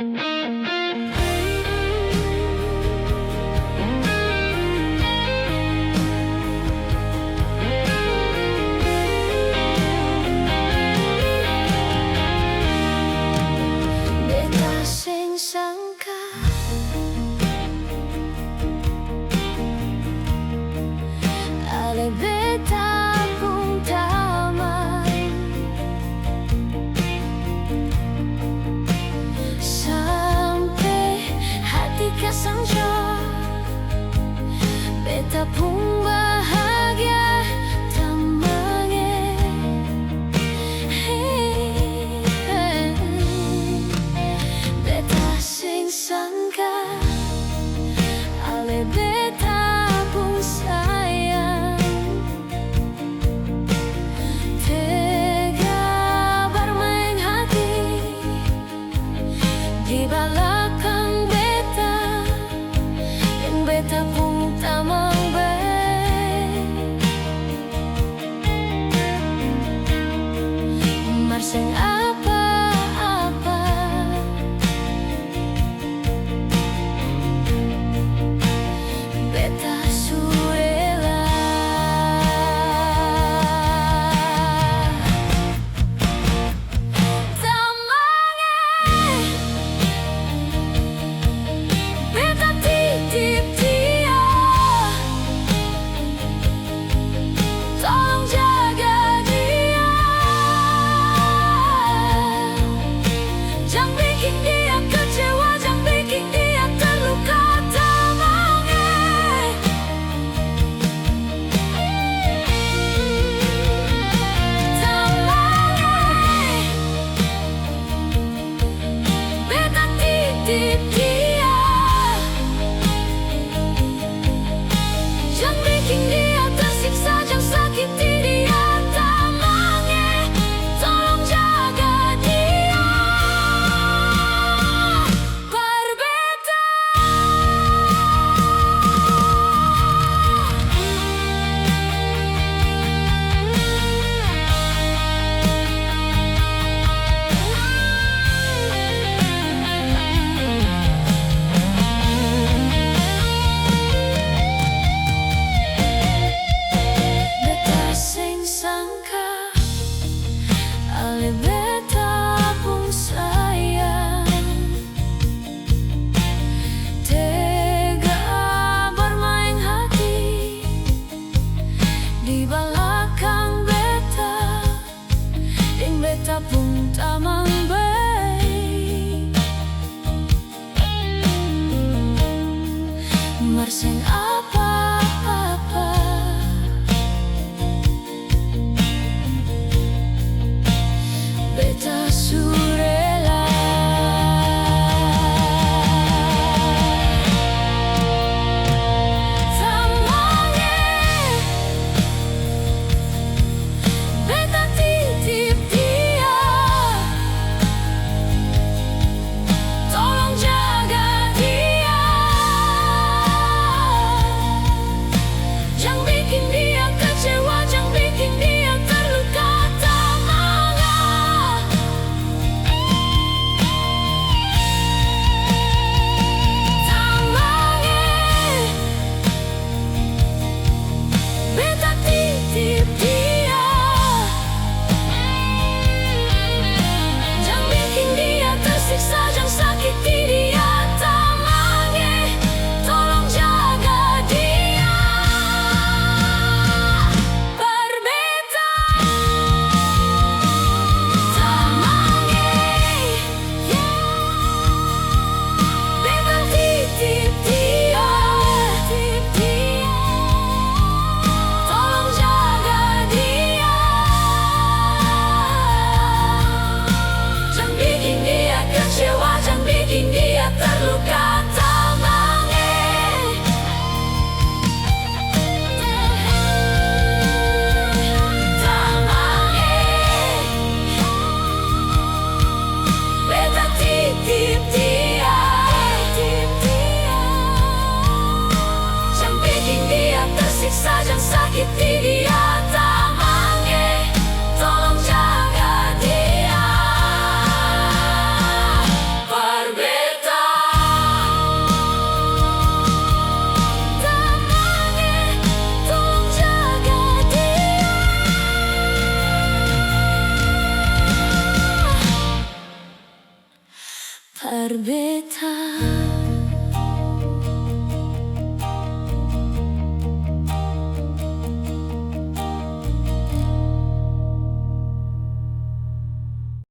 Beta sing sangka ale beta pun taman sampai hati kesanjung beta pun bahagia tamange. Beta sing sangka ale beta pun sayang tega bermain hati di belakang beta yang beta pun tamang baik marseng apa-apa beta suela tamange beta titip dia tolong jaga dia jangan bikin dia kecewa jangan bikin dia terluka tamange beta titip dia jangan bikin dia tersiksa jangan sakiti dia tamange tolong jaga dia berbeda. Beta sing sangka ale beta pun sayang tega bermain hati di belakang beta dan beta pun tamang baik marseng apa-apa beta surela tamange beta titip dia tolong jaga dia berbeda.